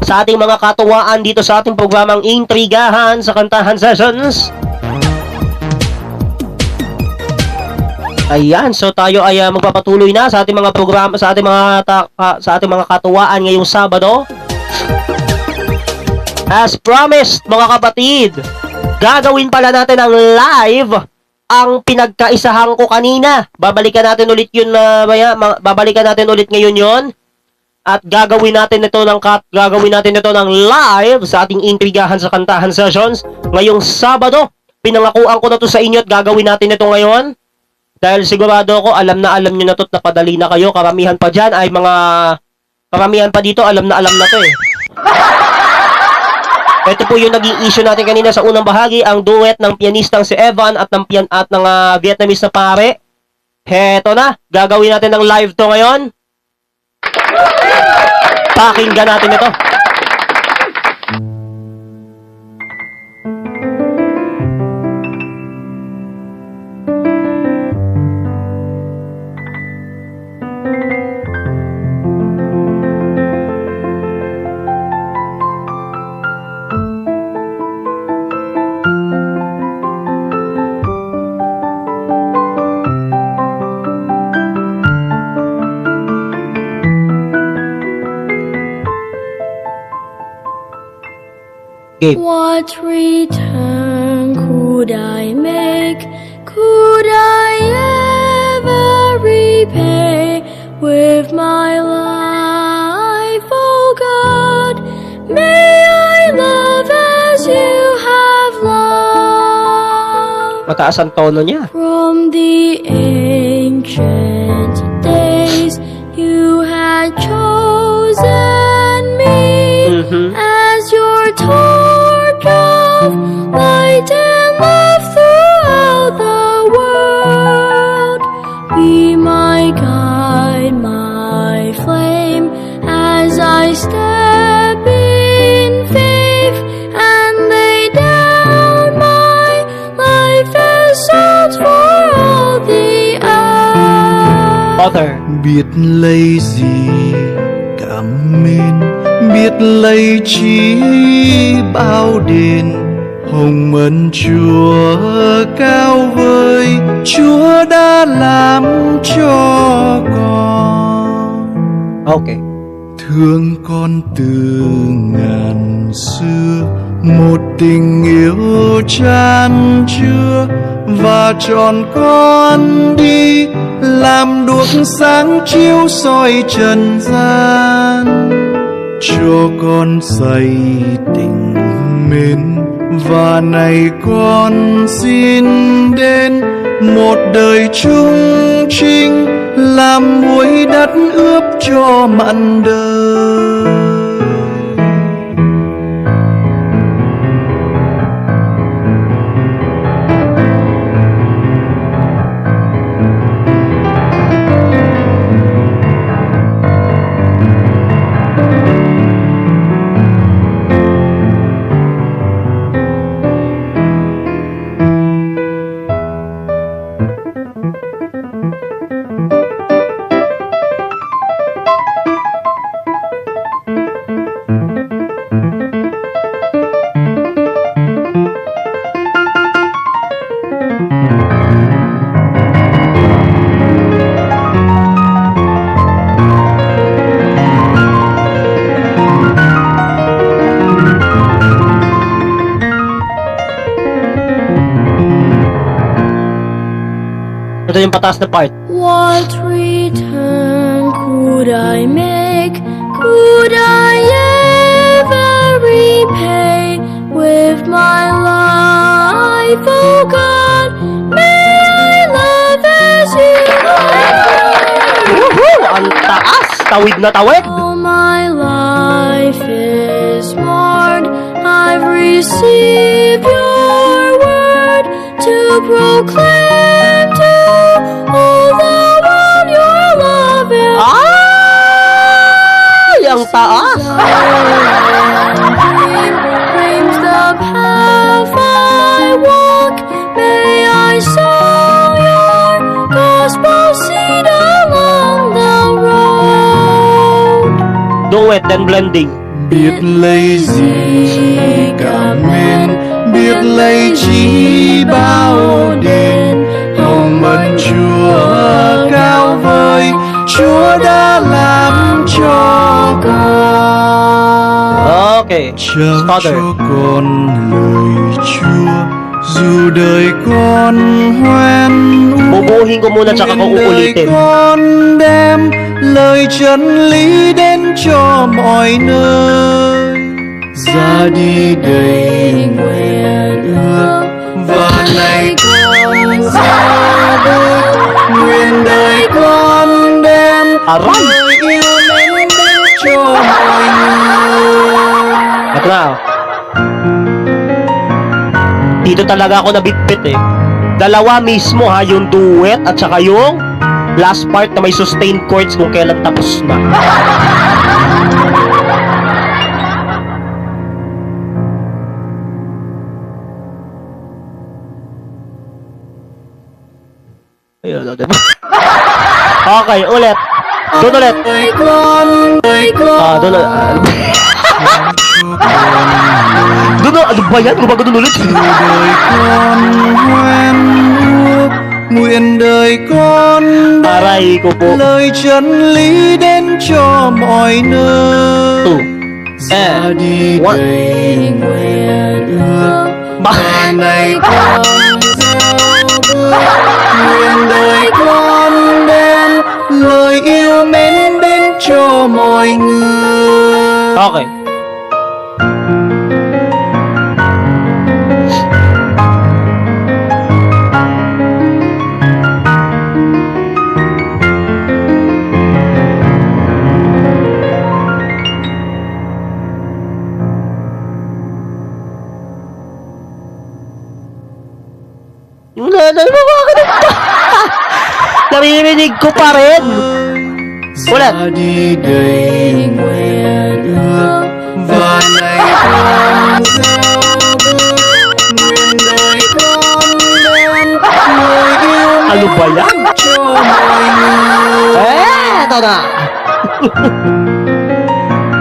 sa ating mga katuwaan dito sa ating programang Intrigahan sa Kantahan Sessions. Ayan, so tayo ay magpapatuloy na sa ating mga programa, sa ating mga katuwaan ngayong Sabado. As promised, mga kapatid, gagawin pala natin ang live ang pinagkaisahan ko kanina. Babalikan natin ulit yun babalikan natin ulit ngayon yon. At gagawin natin ito ng live sa ating Intrigahan sa Kantahan Sessions ngayong Sabado. Pinangakuan ko na to sa inyo at gagawin natin ito ngayon. Dahil sigurado ako, alam nyo na to at napadali na kayo. Karamihan pa dito, alam na to eh. Ito po yung naging issue natin kanina sa unang bahagi, ang duet ng pianistang si Evan at ng Vietnamese na pare. Heto na, gagawin natin ng live to ngayon. Pakinggan natin ito. What return could I make? Could I ever repay with my life? Oh God, may I love as you have loved. Mataas ang tono niya. From the ancient days, you had chosen me as your torch of light and love throughout the world. Be my guide, my flame, as I step in faith and lay down my life as salt for all the earth. Father. Biết lấy gì cảm mến, biết lấy chi bao đền. Hồng ân Chúa cao vời, Chúa đã làm cho con. Okay. Thương con từ ngàn xưa, một tình yêu chan chứa, và chọn con đi làm đuốc sáng chiếu soi trần gian. Cho con say tình mến, và này con xin đến một đời trung trinh, làm muối đất ướp cho mặn đời. Ito yung pataas na part. What return could I make? Could I ever repay with my life? Oh God, may I love as you love. Woohoo! Ang taas! Tawid na tawid! All my life is marred. I've received your word to proclaim to all the world your love is. Ay! Ang taas! Claims the path I walk. May I sow your gospel seed along the road. Duet and blending. biết lấy gì cảm mến, biết lấy chi bao đền. Hồng ân Chúa cao vời, Chúa đã làm cho con. Okay. Trao Father. cho con lời Chúa, dù đời con hoen u. Bubuhin ko muna tsaka ko Nguyện đời uulitin. con đem lời chân lý đến cho mọi nơi. Ra đi đầy nguyện ước, và này con ra bước. Nguyện đời con đem Aray! lời yêu mến đến cho mọi người. Ito na. Dito talaga ako nabitbit eh. Dalawa mismo ha, yung duet at saka yung last part na may sustained chords kung kailan tapos na. Ayun, diba? Okay, ulit. Doon ulit. Đời con, Doon ulit. Doon na, ano ba yan? Ano ba doon ulit? đời con hoen ước, nguyện đời con đem Aray ko po. lời chân lý đến cho mọi nơi. 2. Ra đi One. đầy nguyện ước, Ba. và này con gieo bước. Nguyện đời con đem lời yêu mến đến cho mọi người. Okay. Yung nanay mo, bakit ito? Naririnig ko pa rin. Ulit. Ra đi đầy nguyện ước, và này con gieo bước. Nguyện đời con đem lời yêu Ano ba yan? cho mọi người. Ito na.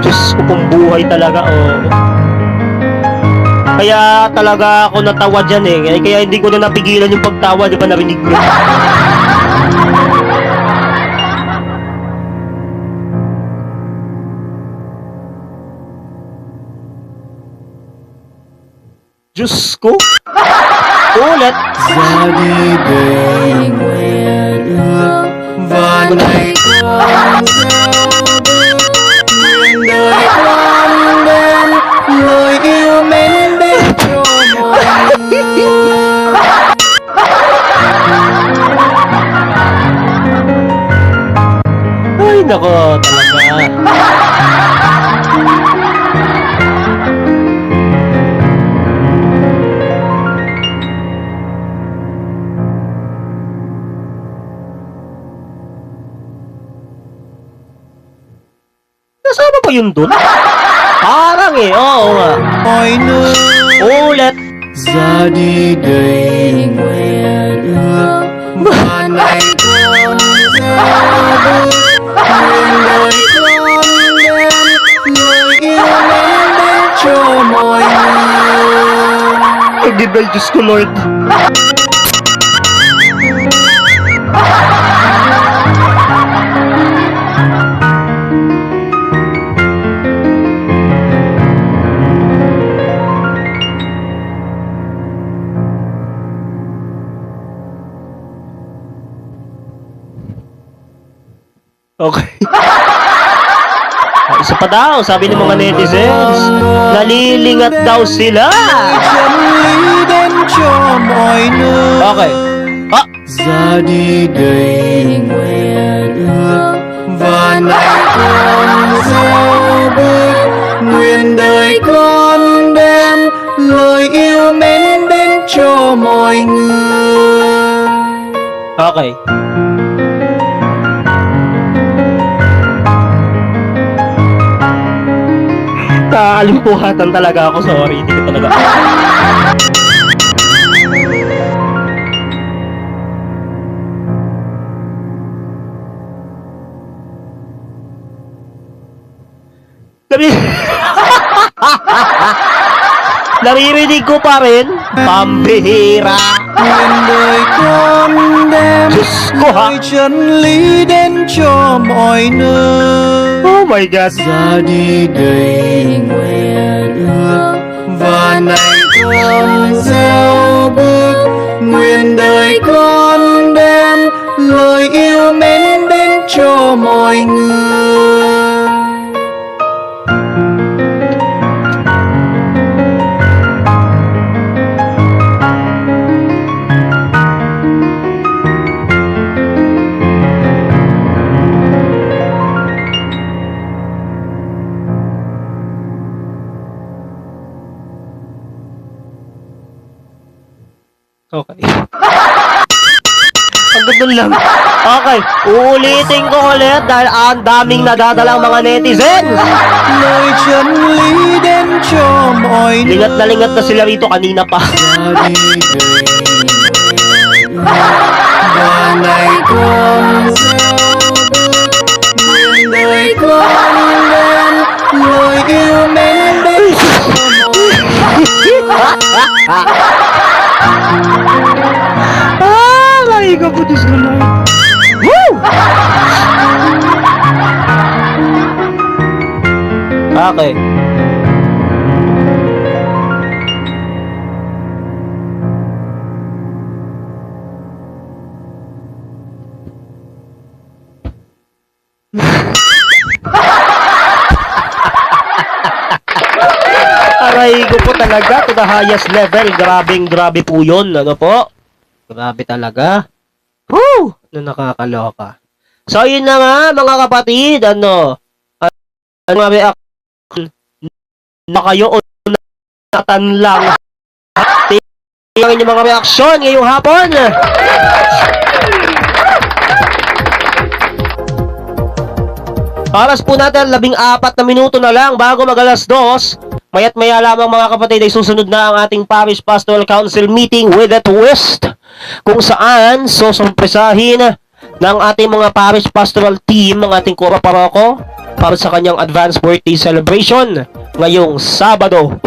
Diyos ko pong buhay talaga, oh. Kaya talaga ako natawa dyan eh. Kaya hindi ko na napigilan yung pagtawa, di ba narinig mo? Diyos ko. Ulit. Ra đi đầy nguyện ước, và này con gieo bước. Nguyện đời con đem lời yêu mến đến cho mọi người. Ay, nako talaga. Kasama ba yun dun? Parang eh, oo nga. Mọi nơi Ulit. ra đi đầy nguyện ước, và này con gieo bước. Nguyện đời con đem lời yêu mến đến cho mọi người. Hindi ba, Diyos ko, Lord? Okay. Isa pa daw, sabi ng mga netizens, nalilingat daw sila. Chân lý đến cho mọi nơi. Okay. Ah, Ra đi đầy nguyện ước, và này con gieo bước. Nguyện đời con đem lời yêu mến đến cho mọi người. okay. Naalimpuhatan talaga ako, sorry. Hindi ko talaga. Sabi, Naririnig ko pa rin. Pambihira. Nguyện đời con đem Diyos ko, ha? lời chân lý đến cho mọi nơi. Oh my God. Ra đi đầy nguyện ước và này con gieo bước. Nguyện đời con đem lời yêu mến đến cho mọi người. Okay. Hanggang lang. Okay, uulitin ko ulit dahil ang daming nadadalang mga netizens. Lời chân lý đến cho mọi nơi. Lingat na sila rito kanina pa. Ra đi đầy và này con gieo bước. Nguyện đời con đem lời yêu mến đến Ay, kaputis ko lang. Woo! Okay. Aray ko po talaga to the highest level. Grabe po yun. Ano po? Grabe talaga. Woo! Nakakaloka. So, yun na nga, mga kapatid. Ano mga reaction na kayo o natan lang. Tingnan niyo mga reaksyon ngayong hapon. Oras po natin, 14 na minuto na lang bago mag-alas 2. Maya't maya lamang mga kapatid ay susunod na ang ating Parish Pastoral Council meeting with a twist, kung saan susumpresahin ng ating mga Parish Pastoral team ng ating Kura Paroko para sa kanyang advanced birthday celebration ngayong Sabado.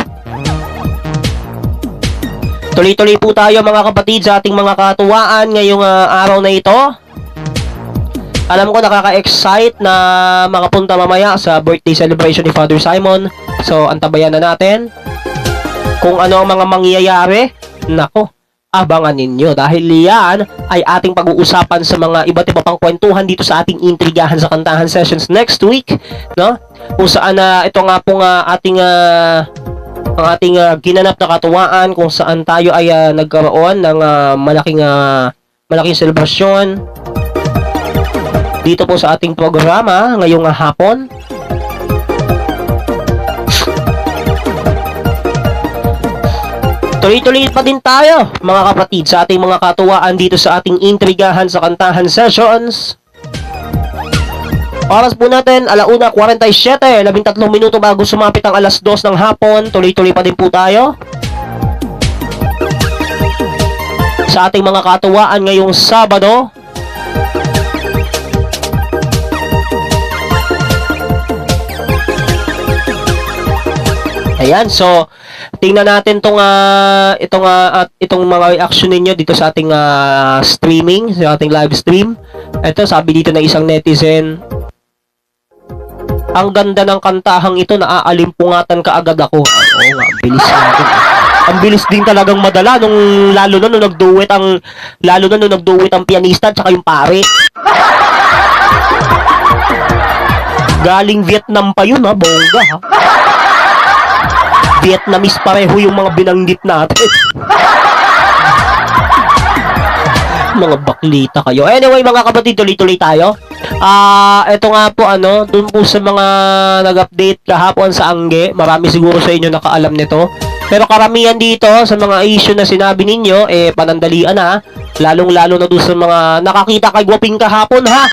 Tuloy-tuloy po tayo mga kapatid sa ating mga katuwaan ngayong araw na ito. Alam ko nakaka-excite na makapunta mamaya sa birthday celebration ni Father Simon. So, antabayan na natin kung ano ang mga mangyayari. Nako, abangan ninyo dahil yan ay ating pag-uusapan sa mga iba't iba pang kwentuhan dito sa ating intrigahan sa kantahan sessions next week, no? Kung saan ito nga pong ating ang ating ginanap na katuwaan kung saan tayo ay nagkaroon ng malaking selebrasyon dito po sa ating programa ngayong hapon. Tuloy-tuloy pa din tayo mga kapatid sa ating mga katuwaan dito sa ating intrigahan sa kantahan sessions. Oras po natin 1:47, 13 minuto bago sumapit ang alas 2 ng hapon. Tuloy-tuloy pa din po tayo sa ating mga katuwaan ngayong Sabado. Ayan, so tingnan natin itong mga reaction ninyo dito sa ating streaming, sa ating live stream. Ito, sabi dito na isang netizen, ang ganda ng kantahang ito, naaaalimpungatan ka agad ako. Oo nga, ang bilis natin. Ang bilis din talagang madala lalo na nung nagduet ang pianista at saka yung pare. Galing Vietnam pa yun, bongga ha. Vietnamese pareho yung mga binanggit natin. Mga baklita kayo. Anyway, mga kapatid, tuloy-tuloy tayo. Ito nga po, dun po sa mga nag-update kahapon sa Angge, marami siguro sa inyo nakaalam nito. Pero karamihan dito sa mga issue na sinabi ninyo, panandalian na. Lalong-lalo na dun sa mga nakakita kay Guwaping kahapon, ha?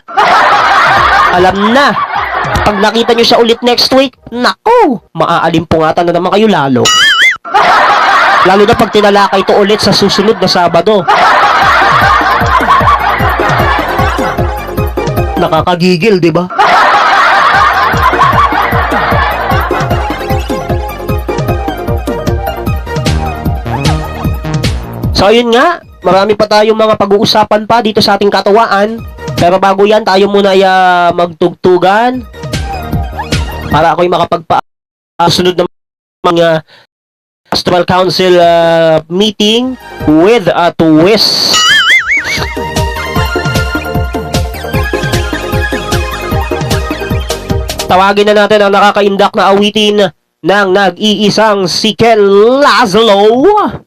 Alam na. Pag nakita nyo siya ulit next week, naku, maaalimpungatan na naman kayo lalo. Lalo na pag tinalakay ito ulit sa susunod na Sabado. Nakakagigil, di ba? So ayun nga, marami pa tayong mga pag-uusapan pa dito sa ating katawaan. Pero bago yan, tayo muna ay magtugtugan para ako'y makapagpa-sunod ng mga Pastoral Council meeting with a twist. Tawagin na natin ang nakakaindak na awitin ng nag-iisang si Ken Laszlo.